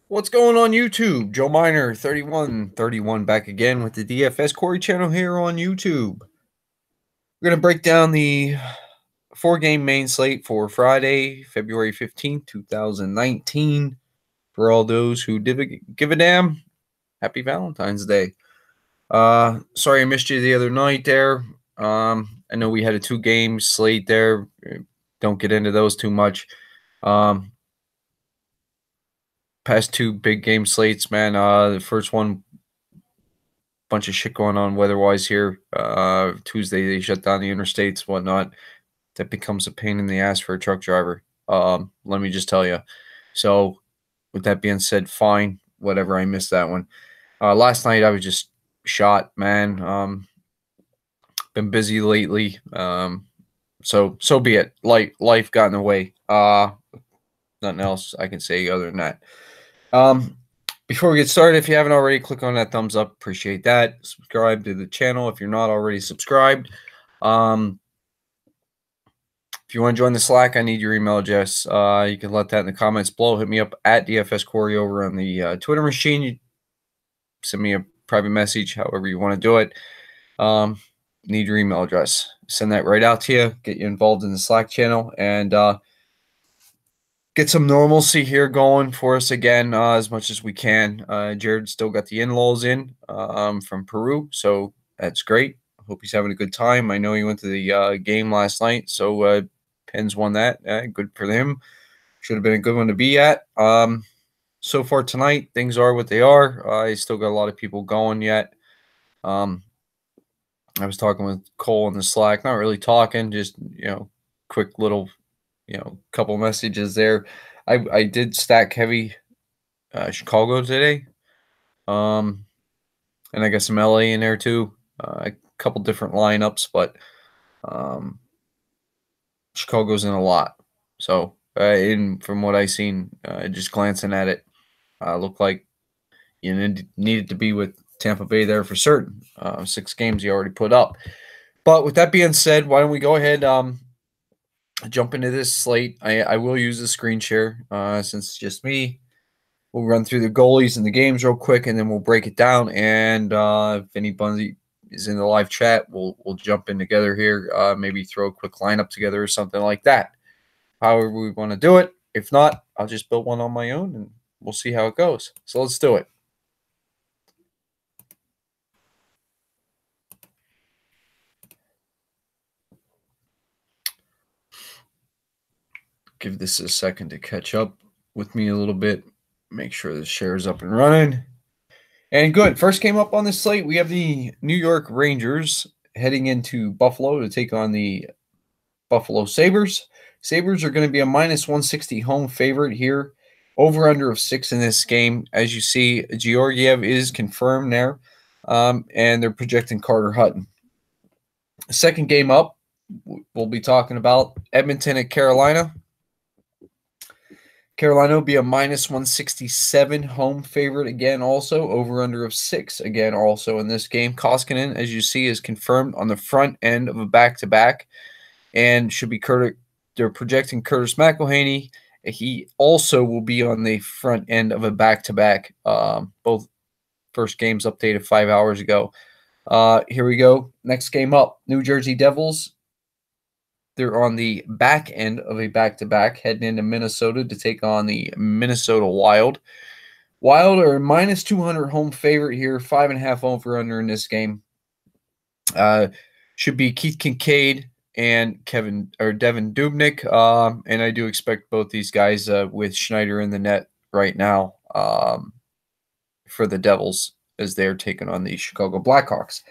What's going on YouTube? Joe Miner 3131 back again with the DFS Quarry channel here on YouTube. We're going to break down the 4-game main slate for Friday, February 15th, 2019. For all those who give a damn, happy Valentine's Day. Sorry I missed you the other night there. I know we had a 2-game slate there. Don't get into those too much. Past 2 big game slates, man. The first one, bunch of shit going on weather-wise here. Tuesday, they shut down the interstates, whatnot. That becomes a pain in the ass for a truck driver. Let me just tell you. So, with that being said, fine. Whatever, I missed that one. Last night, I was just shot, man. Been busy lately. So be it. Life got in the way. Nothing else I can say other than that. Before we get started, if you haven't already, click on that thumbs up. Appreciate that. Subscribe to the channel if you're not already subscribed. If you want to join the Slack, I need your email address. You can let that in the comments below. Hit me up at DFS Quarry over on the Twitter machine. You send me a private message, however you want to do it. Need your email address. Send that right out to you. Get you involved in the Slack channel and get some normalcy here going for us again as much as we can. Jared still got the in-laws in from Peru, so that's great. I hope he's having a good time. I know he went to the game last night, so Pens won that. Good for him. Should have been a good one to be at. So far tonight, things are what they are. I still got a lot of people going yet. I was talking with Cole in the Slack, not really talking, just, quick little couple messages there. I did stack heavy Chicago today. And I got some LA in there too. A couple different lineups, but Chicago's in a lot. So from what I seen, just glancing at it, looked like you needed to be with Tampa Bay there for certain. 6 games you already put up. But with that being said, why don't we go ahead jump into this slate. I will use the screen share since it's just me. We'll run through the goalies and the games real quick, and then we'll break it down. And if anybody is in the live chat, we'll jump in together here. Maybe throw a quick lineup together or something like that. However we want to do it. If not, I'll just build one on my own, and we'll see how it goes. So let's do it. Give this a second to catch up with me a little bit. Make sure the share is up and running. And good. First came up on the slate, we have the New York Rangers heading into Buffalo to take on the Buffalo Sabres. Sabres are going to be a -160 home favorite here. Over-under of 6 in this game. As you see, Georgiev is confirmed there, and they're projecting Carter Hutton. Second game up, we'll be talking about Edmonton at Carolina. Carolina will be a -167 home favorite again, also over-under of 6 again, also in this game. Koskinen, as you see, is confirmed on the front end of a back-to-back, and should be they're projecting Curtis McElhinney. He also will be on the front end of a back-to-back. Both first games updated 5 hours ago. Here we go. Next game up, New Jersey Devils. They're on the back end of a back-to-back, heading into Minnesota to take on the Minnesota Wild. Wild are -200 home favorite here, 5.5 over/under in this game. Should be Keith Kincaid and Devin Dubnyk, and I do expect both these guys with Schneider in the net right now for the Devils as they're taking on the Chicago Blackhawks.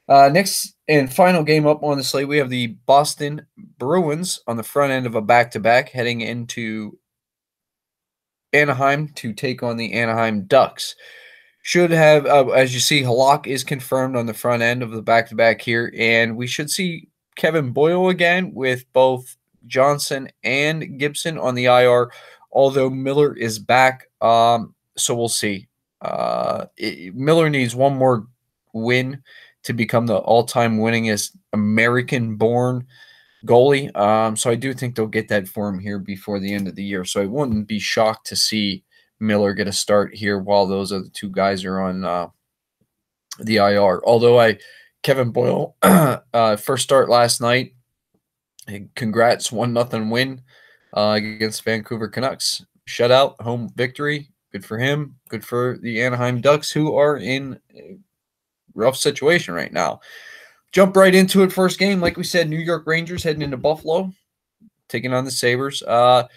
Next and final game up on the slate, we have the Boston Bruins on the front end of a back-to-back heading into Anaheim to take on the Anaheim Ducks. Should have, as you see, Halak is confirmed on the front end of the back-to-back here, and we should see Kevin Boyle again with both Johnson and Gibson on the IR, although Miller is back, so we'll see. Miller needs one more win to become the all-time winningest American-born goalie. So I do think they'll get that for him here before the end of the year. So I wouldn't be shocked to see Miller get a start here while those other two guys are on the IR. Although Kevin Boyle, first start last night. Congrats, 1-0 win against Vancouver Canucks. Shutout, home victory. Good for him. Good for the Anaheim Ducks, who are in a rough situation right now. Jump right into it. First game, like we said, New York Rangers heading into Buffalo, taking on the Sabres. I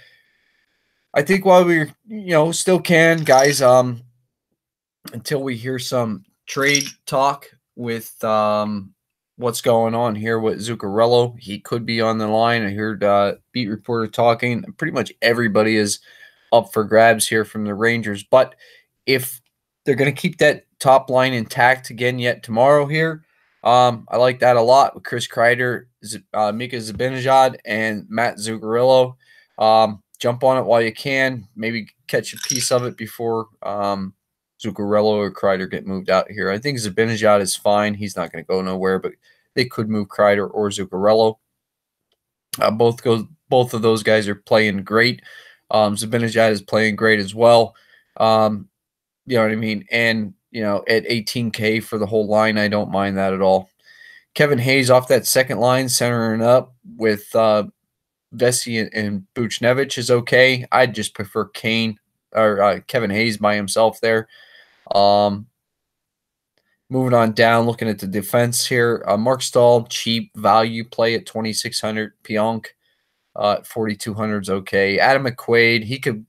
think while we still can, guys, until we hear some trade talk with what's going on here with Zuccarello. He could be on the line. I heard beat reporter talking. Pretty much everybody is up for grabs here from the Rangers. But if they're going to keep that top line intact again yet tomorrow here, I like that a lot with Chris Kreider, Mika Zibanejad, and Matt Zuccarello. Jump on it while you can. Maybe catch a piece of it before Zuccarello or Kreider get moved out here. I think Zibanejad is fine. He's not going to go nowhere, but they could move Kreider or Zuccarello. Both of those guys are playing great. Zibanejad is playing great as well. You know what I mean? And, at $18K for the whole line, I don't mind that at all. Kevin Hayes off that second line, centering up with Vesey and Buchnevich is okay. I'd just prefer Kevin Hayes by himself there. Moving on down, looking at the defense here. Mark Stahl, cheap value play at 2,600. Pionk at 4,200 is okay. Adam McQuaid, he could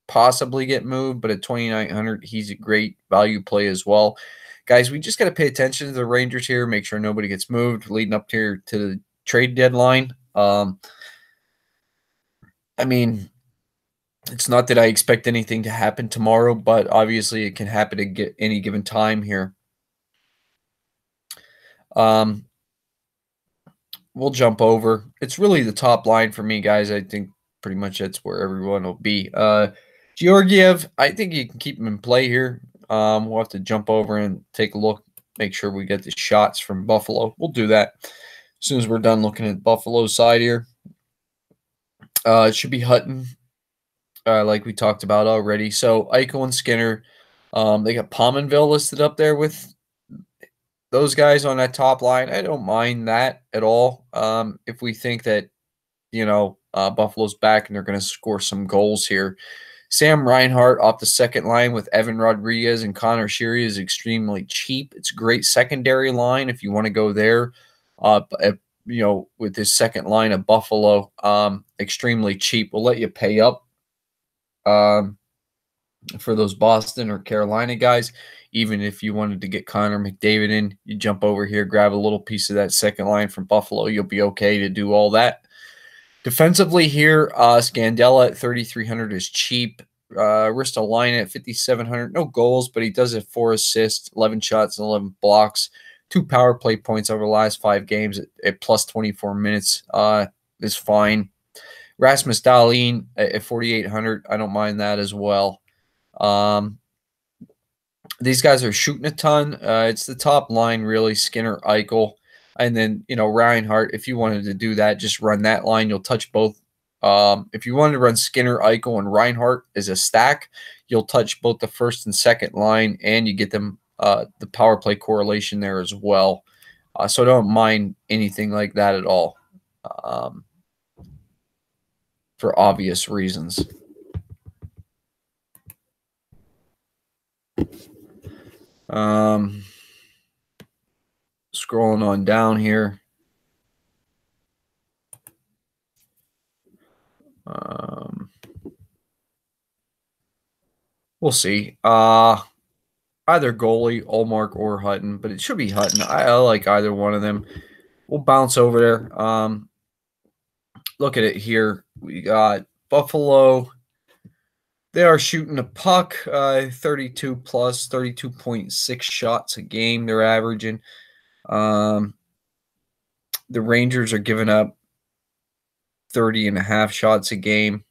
possibly get moved, but at 2,900, he's a great value play as well. Guys, we just got to pay attention to the Rangers here, make sure nobody gets moved leading up here to the trade deadline. I mean, it's not that I expect anything to happen tomorrow, but obviously it can happen at any given time here. We'll jump over. It's really the top line for me, guys. I think pretty much that's where everyone will be. Georgiev, I think you can keep him in play here. We'll have to jump over and take a look, make sure we get the shots from Buffalo. We'll do that as soon as we're done looking at Buffalo's side here. It should be Hutton, like we talked about already. So Eichel and Skinner, they got Pominville listed up there with those guys on that top line. I don't mind that at all. If we think that, Buffalo's back and they're going to score some goals here. Sam Reinhart off the second line with Evan Rodriguez and Connor Sheary is extremely cheap. It's a great secondary line if you want to go there. With this second line of Buffalo, extremely cheap. We'll let you pay up for those Boston or Carolina guys. Even if you wanted to get Connor McDavid in, you jump over here, grab a little piece of that second line from Buffalo. You'll be okay to do all that. Defensively here, Scandella at 3,300 is cheap. Ristolainen at 5,700, no goals, but he does have 4 assists, 11 shots, and 11 blocks. 2 power play points over the last 5 games at plus 24 minutes is fine. Rasmus Dahlin at 4,800, I don't mind that as well. These guys are shooting a ton. It's the top line, really, Skinner, Eichel. And then, Reinhart, if you wanted to do that, just run that line. You'll touch both. If you wanted to run Skinner, Eichel, and Reinhart as a stack, you'll touch both the first and second line, and you get them the power play correlation there as well. So don't mind anything like that at all for obvious reasons. Scrolling on down here. We'll see. Either goalie, Ullmark, or Hutton, but it should be Hutton. I like either one of them. We'll bounce over there. Look at it here. We got Buffalo. They are shooting a puck, 32 plus, 32.6 shots a game they're averaging. The Rangers are giving up 30.5 shots a game.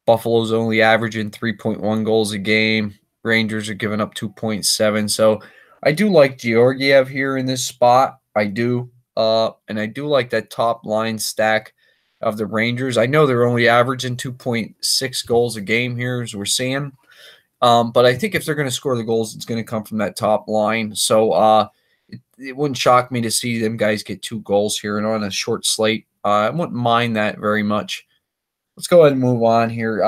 Buffalo's only averaging 3.1 goals a game. Rangers are giving up 2.7. So I do like Georgiev here in this spot. I do. And I do like that top line stack of the Rangers. I know they're only averaging 2.6 goals a game here, as we're seeing. But I think if they're going to score the goals, it's going to come from that top line. So it wouldn't shock me to see them guys get 2 goals here and on a short slate. I wouldn't mind that very much. Let's go ahead and move on here.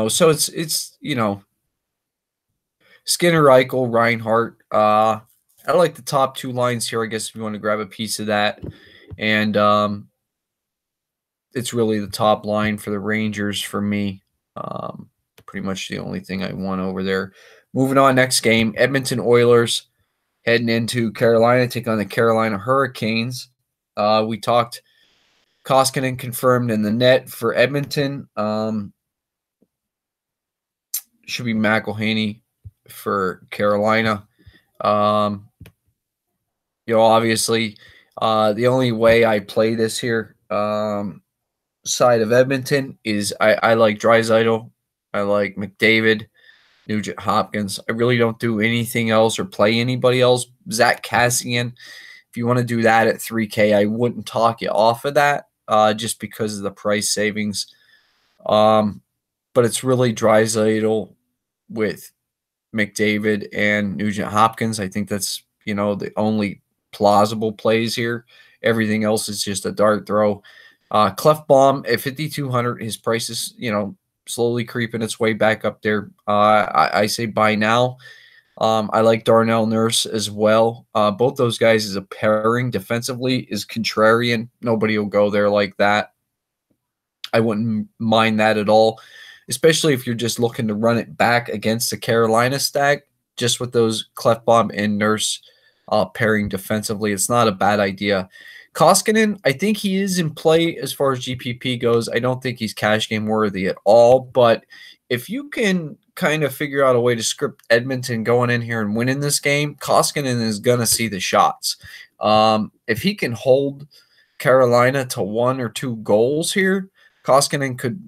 So it's Skinner, Eichel, Reinhardt. I like the top 2 lines here, I guess, if you want to grab a piece of that. And it's really the top line for the Rangers for me. Pretty much the only thing I want over there. Moving on, next game, Edmonton Oilers heading into Carolina, take on the Carolina Hurricanes. We talked Koskinen confirmed in the net for Edmonton. Should be McElhinney for Carolina. Obviously, the only way I play this here side of Edmonton is I like Draisaitl. I like McDavid, Nugent Hopkins. I really don't do anything else or play anybody else. Zach Kassian, if you want to do that at 3K, I wouldn't talk you off of that just because of the price savings. But it's really Draisaitl with McDavid and Nugent Hopkins. I think that's, the only plausible plays here. Everything else is just a dart throw. Clefbaum at 5,200, his price is, slowly creeping its way back up there. I say buy now. I like Darnell Nurse as well. Both those guys as a pairing defensively is contrarian. Nobody will go there like that. I wouldn't mind that at all, especially if you're just looking to run it back against the Carolina stack, just with those Clefbaum and Nurse pairing defensively. It's not a bad idea. Koskinen, I think he is in play as far as GPP goes. I don't think he's cash game worthy at all, but if you can kind of figure out a way to script Edmonton going in here and winning this game, Koskinen is going to see the shots. If he can hold Carolina to 1 or 2 goals here, Koskinen could,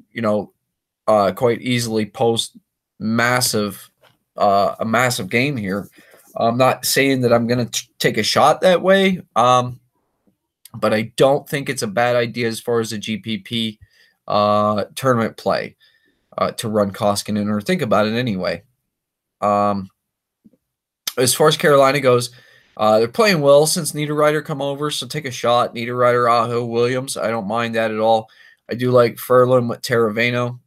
quite easily post a massive game here. I'm not saying that I'm going to take a shot that way, but I don't think it's a bad idea as far as the GPP tournament play to run Koskinen, or think about it anyway. As far as Carolina goes, they're playing well since Niederreiter come over, so take a shot. Niederreiter, Aho, Williams, I don't mind that at all. I do like Ferland with Teravainen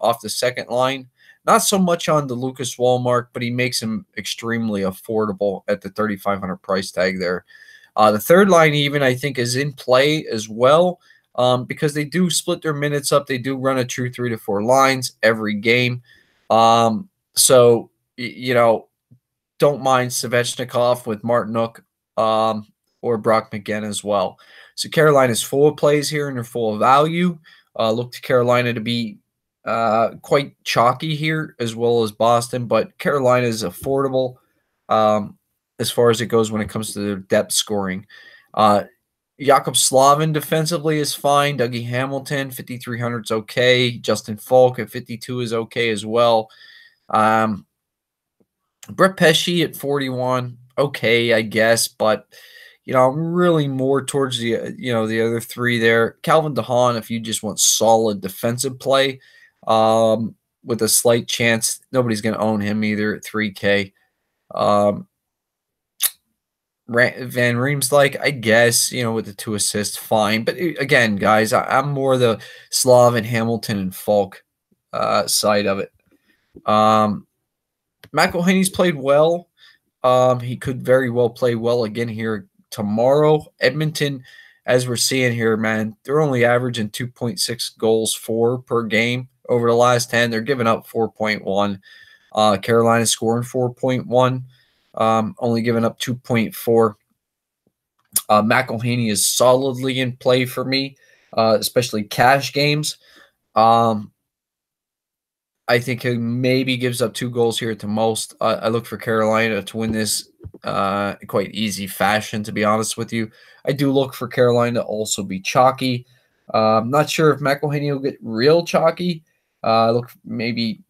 off the second line. Not so much on the Lucas Wallmark, but he makes him extremely affordable at the 3,500 price tag there. The third line even, I think, is in play as well because they do split their minutes up. They do run a true 3 to 4 lines every game. So, don't mind Svechnikov with Martinook or Brock McGinn as well. So Carolina's full of plays here and they're full of value. Look to Carolina to be quite chalky here as well as Boston, but Carolina is affordable as far as it goes when it comes to their depth scoring. Jakob Slavin defensively is fine. Dougie Hamilton, 5,300 is okay. Justin Falk at 52 is okay as well. Brett Pesce at 41, okay, I guess, but I'm really more towards the the other 3 there. Calvin DeHaan, if you just want solid defensive play, with a slight chance, nobody's going to own him either at 3K. Van Riemsdyk, I guess, with the 2 assists, fine. But again, guys, I'm more the Slavin, Hamilton, and Falk side of it. McElhinney's played well. He could very well play well again here tomorrow. Edmonton, as we're seeing here, man, they're only averaging 2.6 goals per game over the last 10. They're giving up 4.1. Carolina scoring 4.1. Only giving up 2.4. McElhinney is solidly in play for me, especially cash games. I think he maybe gives up 2 goals here at the most. I look for Carolina to win this quite easy fashion, to be honest with you. I do look for Carolina to also be chalky. I'm not sure if McElhinney will get real chalky. Look maybe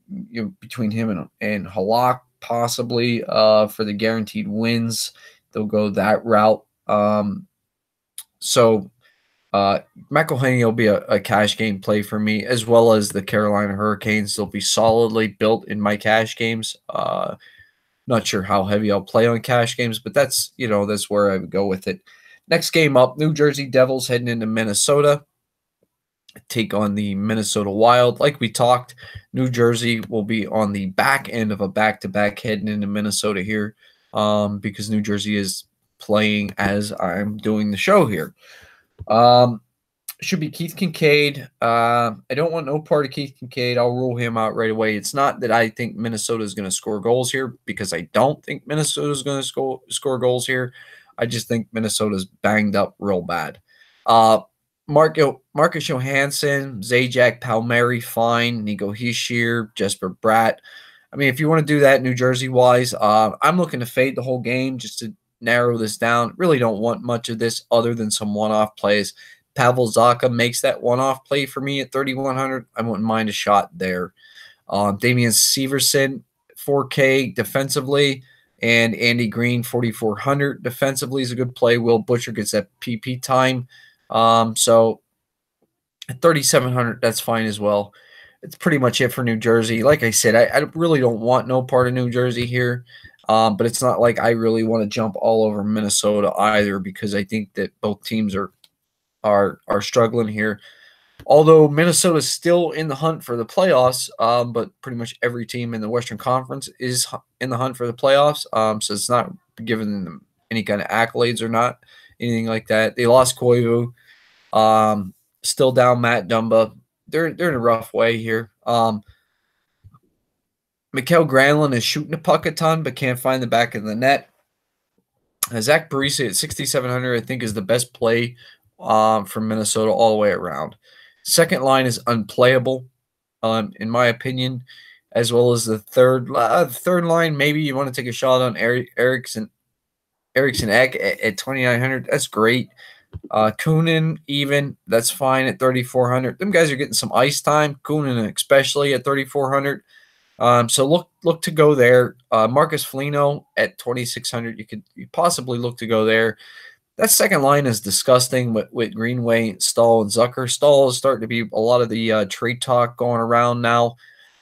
between him and Halak possibly for the guaranteed wins. They'll go that route. So McElhaney will be a cash game play for me, as well as the Carolina Hurricanes. They'll be solidly built in my cash games. Not sure how heavy I'll play on cash games, but that's where I would go with it. Next game up, New Jersey Devils heading into Minnesota. Take on the Minnesota Wild. Like we talked, New Jersey will be on the back end of a back-to-back heading into Minnesota here, because New Jersey is playing as I'm doing the show here. Should be Keith Kincaid. I don't want no part of Keith Kincaid. I'll rule him out right away. It's not that I think Minnesota is going to score goals here, because I don't think Minnesota is going to score goals here. I just think Minnesota's banged up real bad. Marcus Johansson, Zajac, Palmieri, fine. Nico Hischier, Jesper Bratt. I mean, if you want to do that New Jersey-wise, I'm looking to fade the whole game just to narrow this down. Really don't want much of this other than some one-off plays. Pavel Zacha makes that one-off play for me at 3,100. I wouldn't mind a shot there. Damian Severson, 4K defensively, and Andy Green, 4,400 defensively is a good play. Will Butcher gets that PP time. So at 3,700, that's fine as well. It's pretty much it for New Jersey. Like I said, I really don't want no part of New Jersey here. But it's not like I really want to jump all over Minnesota either, because I think that both teams are struggling here. Although Minnesota's still in the hunt for the playoffs, but pretty much every team in the Western Conference is in the hunt for the playoffs. So it's not giving them any kind of accolades or not anything like that. They lost Koivu. Still down Matt Dumba. They're in a rough way here. Mikael Granlund is shooting the puck a ton, but can't find the back of the net. Zach Parise at 6,700, I think, is the best play from Minnesota all the way around. Second line is unplayable, in my opinion, as well as the third line. Maybe you want to take a shot on Eriksson Ek at 2,900. That's great. Kunin even, that's fine at 3,400. Them guys are getting some ice time. Kunin especially at 3,400. So look to go there. Marcus Foligno at 2,600. You possibly look to go there. That second line is disgusting with Greenway, Stahl, and Zucker. Stahl is starting to be a lot of the trade talk going around now.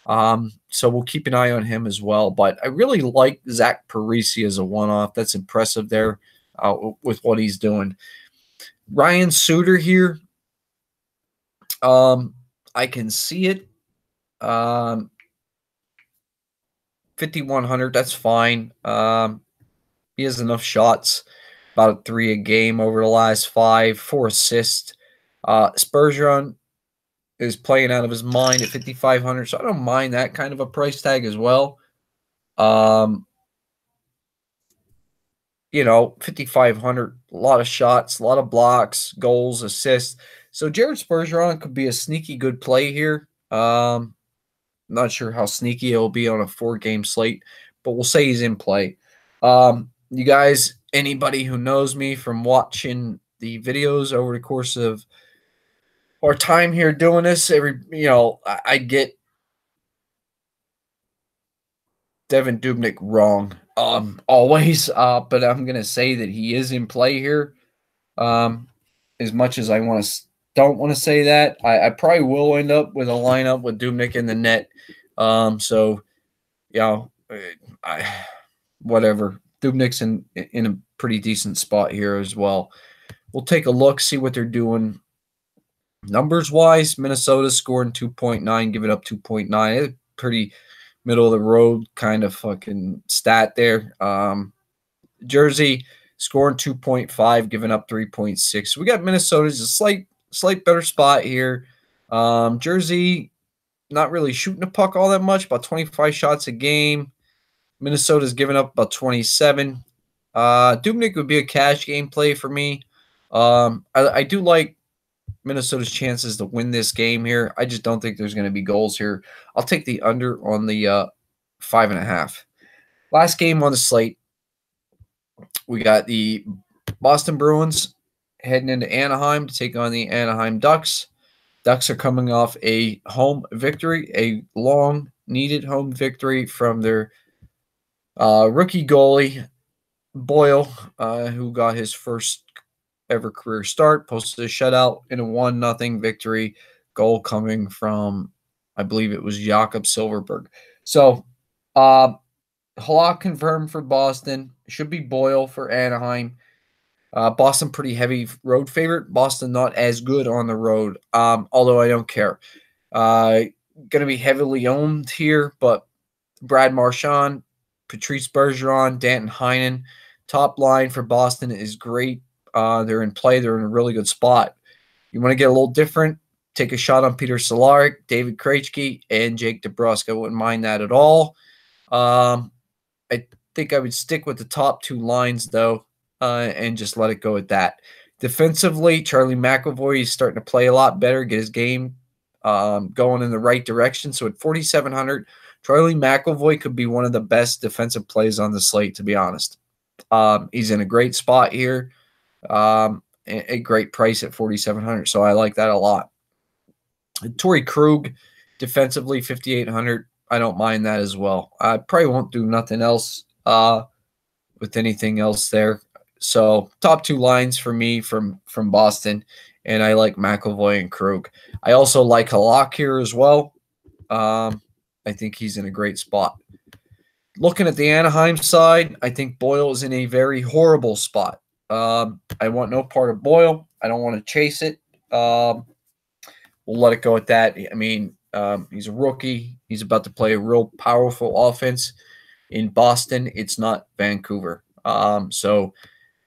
So we'll keep an eye on him as well. But I really like Zach Parise as a one-off. That's impressive there with what he's doing. Ryan Suter here. I can see it. 5,100, that's fine. He has enough shots, about 3 a game over the last 5, 4 assists. Spurgeon is playing out of his mind at 5,500, so I don't mind that kind of a price tag as well. 5,500, a lot of shots, a lot of blocks, goals, assists. So Jared Spurgeon could be a sneaky good play here. Not sure how sneaky it will be on a 4-game slate, but we'll say he's in play. You guys, anybody who knows me from watching the videos over the course of our time here doing this, I get Devin Dubnyk wrong always, but I'm going to say that he is in play here. As much as I don't want to say that, I probably will end up with a lineup with Dubnyk in the net. Whatever. Dubnyk's in a pretty decent spot here as well. We'll take a look, see what they're doing numbers-wise. Minnesota's scoring 2.9, giving up 2.9. Pretty middle-of-the-road kind of fucking stat there. Jersey scoring 2.5, giving up 3.6. So we got Minnesota's a slight better spot here. Jersey not really shooting the puck all that much, about 25 shots a game. Minnesota's giving up about 27. Dubnyk would be a cash game play for me. I do like Minnesota's chances to win this game here. I just don't think there's going to be goals here. I'll take the under on the 5.5. Last game on the slate, we got the Boston Bruins heading into Anaheim to take on the Anaheim Ducks. Ducks are coming off a home victory, a long-needed home victory from their rookie goalie, Boyle, who got his first ever career start. Posted a shutout in a 1-0 victory. Goal coming from, I believe it was Jakob Silverberg. So, Halak confirmed for Boston. Should be Boyle for Anaheim. Boston pretty heavy road favorite. Boston not as good on the road, although I don't care. Going to be heavily owned here, but Brad Marchand, Patrice Bergeron, Danton Heinen. Top line for Boston is great. They're in play. They're in a really good spot. You want to get a little different? Take a shot on Peter Cehlarik, David Krejci, and Jake DeBrusk. I wouldn't mind that at all. I think I would stick with the top two lines, though, and just let it go at that. Defensively, Charlie McAvoy is starting to play a lot better, get his game going in the right direction. So at 4,700, Charlie McAvoy could be one of the best defensive plays on the slate, to be honest. He's in a great spot here, a great price at 4,700, so I like that a lot. Torrey Krug, defensively, 5,800. I don't mind that as well. I probably won't do nothing else with anything else there. So top two lines for me from Boston, and I like McAvoy and Krug. I also like Halak here as well. I think he's in a great spot. Looking at the Anaheim side, I think Boyle is in a very horrible spot. I want no part of Boyle. I don't want to chase it. We'll let it go at that. I mean, he's a rookie. He's about to play a real powerful offense in Boston. It's not Vancouver. So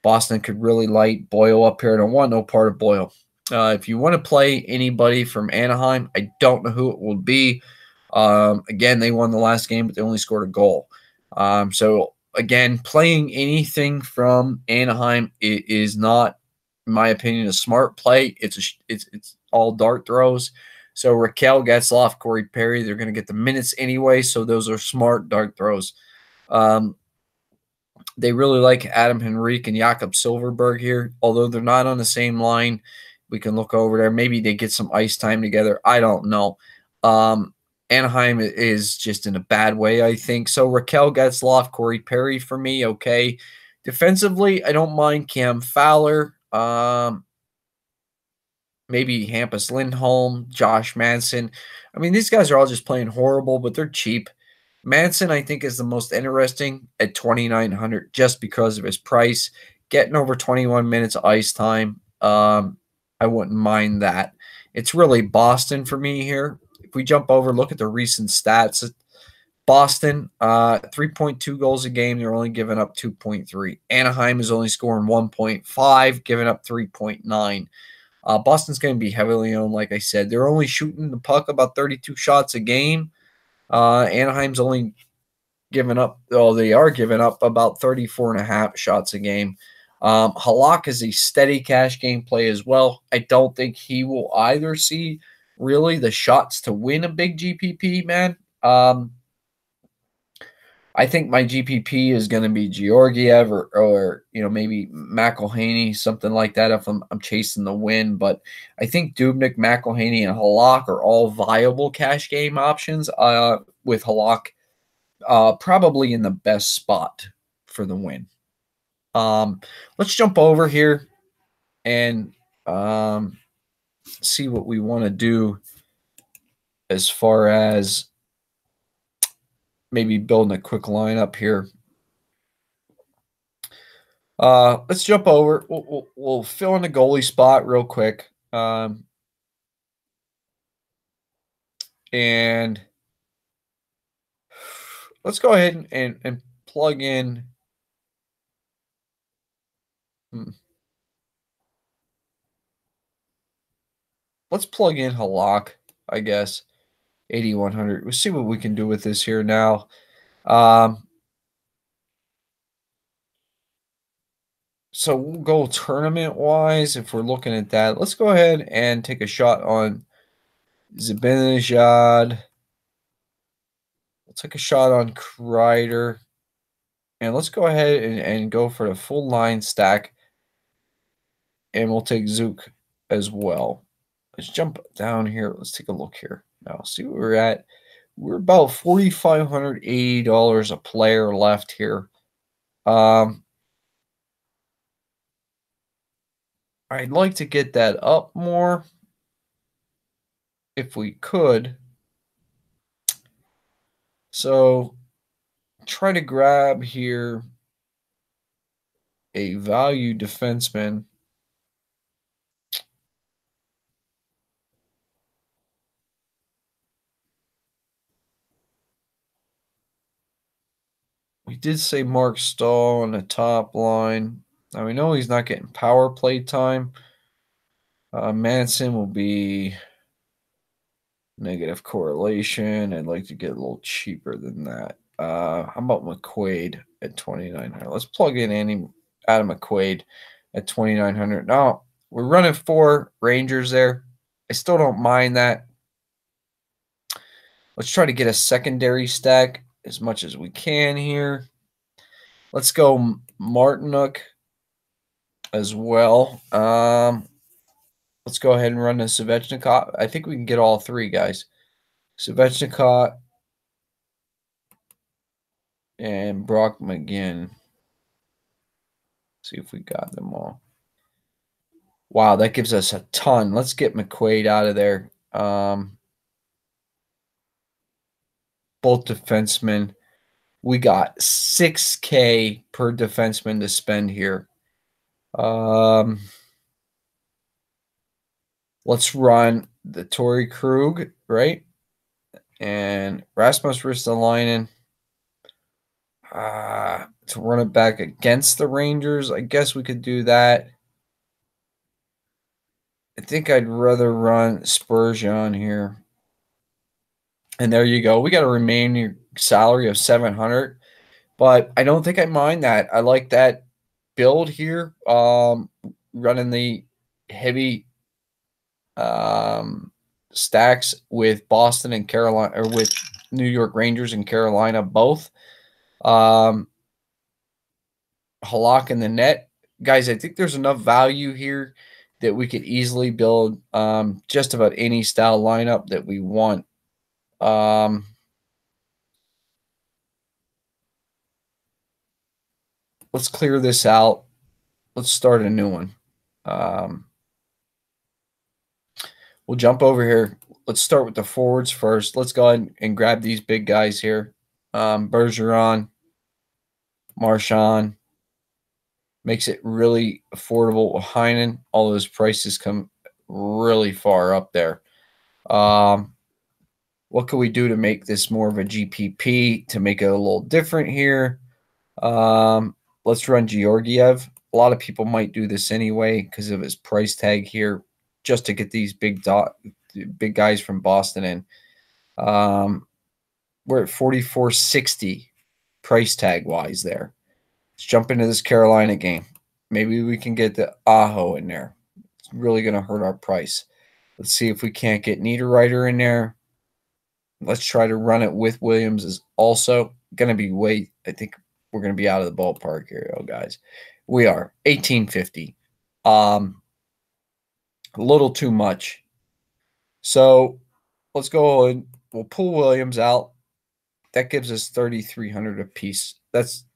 Boston could really light Boyle up here. I don't want no part of Boyle. If you want to play anybody from Anaheim, I don't know who it will be. Again, they won the last game, but they only scored a goal. So, again, playing anything from Anaheim is not, in my opinion, a smart play. It's all dart throws. So, Raquel Getzlaf, Corey Perry, they're going to get the minutes anyway, so those are smart dart throws. They really like Adam Henrique and Jakob Silverberg here, although they're not on the same line. We can look over there. Maybe they get some ice time together. I don't know. Anaheim is just in a bad way, I think. So Raquel Getzlaf, Corey Perry for me, okay. Defensively, I don't mind Cam Fowler. Maybe Hampus Lindholm, Josh Manson. I mean, these guys are all just playing horrible, but they're cheap. Manson, I think, is the most interesting at 2,900 just because of his price. Getting over 21 minutes of ice time, I wouldn't mind that. It's really Boston for me here. If we jump over, look at the recent stats. Boston, 3.2 goals a game. They're only giving up 2.3. Anaheim is only scoring 1.5, giving up 3.9. Boston's going to be heavily owned, like I said. They're only shooting the puck about 32 shots a game. Anaheim's only giving up, they are giving up about 34.5 shots a game. Halak is a steady cash game play as well. I don't think he will either see really the shots to win a big GPP, man. I think my GPP is going to be Georgiev or maybe McElhaney, something like that if I'm chasing the win. But I think Dubnyk, McElhaney, and Halak are all viable cash game options, with Halak probably in the best spot for the win. Let's jump over here and see what we want to do as far as maybe building a quick lineup here. Let's jump over. We'll fill in the goalie spot real quick. And let's go ahead and plug in. Let's plug in Halak, I guess. 8,100. We'll see what we can do with this here now. So we'll go tournament-wise if we're looking at that. Let's go ahead and take a shot on Zibanejad. We'll take a shot on Kreider. And let's go ahead and go for the full line stack. And we'll take Zook as well. Let's jump down here. Let's take a look here. Now, see where we're at. We're about $4,580 a player left here. I'd like to get that up more if we could. So try to grab here a value defenseman. We did say Mark Stahl on the top line. Now we know he's not getting power play time. Manson will be negative correlation. I'd like to get a little cheaper than that. How about McQuaid at 2,900? Let's plug in Adam McQuaid at 2,900. Now we're running 4 Rangers there. I still don't mind that. Let's try to get a secondary stack as much as we can here. Let's go Martinuk as well. Let's go ahead and run the Svechnikov. I think we can get all 3 guys. Svechnikov and Brock McGinn. See if we got them all. Wow, that gives us a ton. Let's get McQuaid out of there. Both defensemen. We got $6K per defenseman to spend here. Let's run the Torrey Krug, right? And Rasmus Ristolainen. To run it back against the Rangers, I guess we could do that. I think I'd rather run Spurgeon here. And there you go. We got a remaining salary of 700, but I don't think I mind that. I like that build here. Running the heavy stacks with Boston and Carolina, or with New York Rangers and Carolina both. Halak in the net. Guys, I think there's enough value here that we could easily build just about any style lineup that we want. Let's clear this out. Let's start a new one. We'll jump over here. Let's start with the forwards first. Let's go ahead and grab these big guys here. Bergeron, Marchand. Makes it really affordable. Heinen, all those prices come really far up there. What can we do to make this more of a GPP to make it a little different here? Let's run Georgiev. A lot of people might do this anyway because of his price tag here, just to get these big guys from Boston in. We're at 44.60 price tag wise there. Let's jump into this Carolina game. Maybe we can get the Aho in there. It's really going to hurt our price. Let's see if we can't get Niederreiter in there. Let's try to run it with Williams. Is also going to be way, I think we're going to be out of the ballpark here, guys. We are 1850. A little too much. So let's go and we'll pull Williams out. That gives us 3,300 a piece. Let's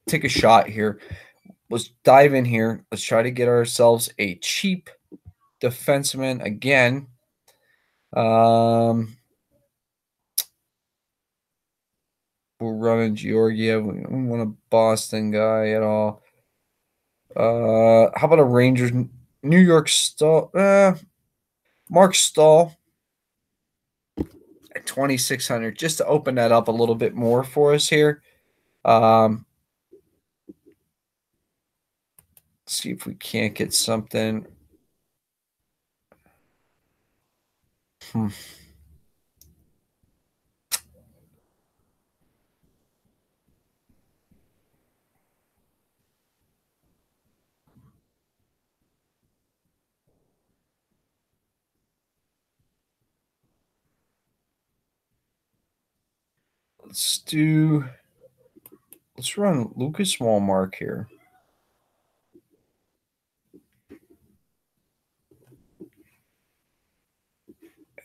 take a shot here. Let's dive in here. Let's try to get ourselves a cheap defenseman again. We're running Georgiev. We don't want a Boston guy at all. How about a Rangers? New York Stahl. Mark Stahl at 2,600, just to open that up a little bit more for us here. Let's see if we can't get something. Let's run Lucas Wallmark here.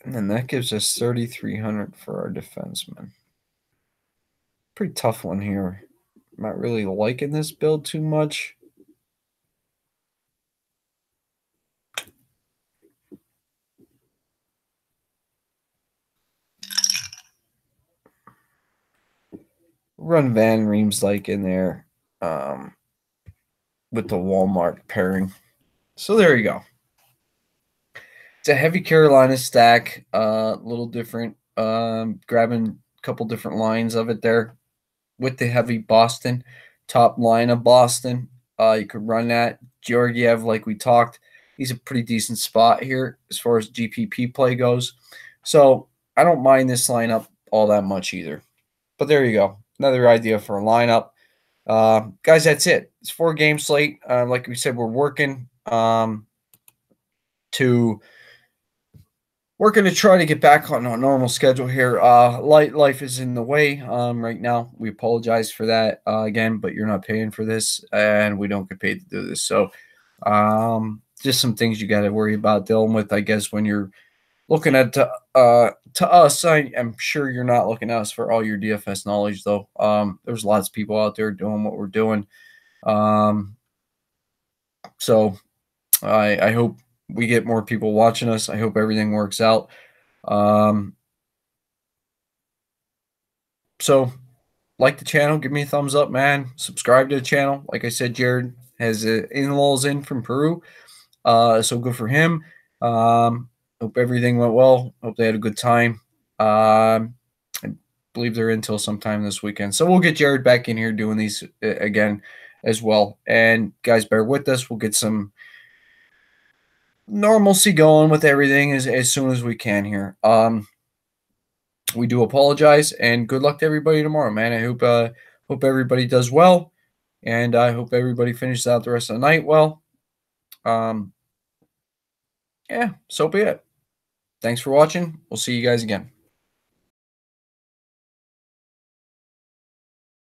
And then that gives us 3,300 for our defenseman. Pretty tough one here. I'm not really liking this build too much. run Van Riemsdyk in there with the Walmart pairing. So there you go. It's a heavy Carolina stack, a little different. Grabbing a couple different lines of it there with the heavy Boston top line of Boston. You could run that. Georgiev, like we talked, he's a pretty decent spot here as far as GPP play goes. So I don't mind this lineup all that much either. But there you go. Another idea for a lineup. Guys, that's it. It's 4-game slate. Like we said, we're working to try to get back on a normal schedule here. Life is in the way right now. We apologize for that again, but you're not paying for this, and we don't get paid to do this. So just some things you got to worry about dealing with, I guess, when you're looking at to us. I'm sure you're not looking at us for all your DFS knowledge, though. There's lots of people out there doing what we're doing. So I hope we get more people watching us. I hope everything works out. So like the channel, give me a thumbs up, man. Subscribe to the channel. Like I said, Jared has in-laws in from Peru. So good for him. Hope everything went well. Hope they had a good time. I believe they're in till sometime this weekend. So we'll get Jared back in here doing these again as well. And guys, bear with us. We'll get some normalcy going with everything as soon as we can here. We do apologize, and good luck to everybody tomorrow, man. I hope everybody does well, and I hope everybody finishes out the rest of the night well. Yeah, so be it. Thanks for watching. We'll see you guys again.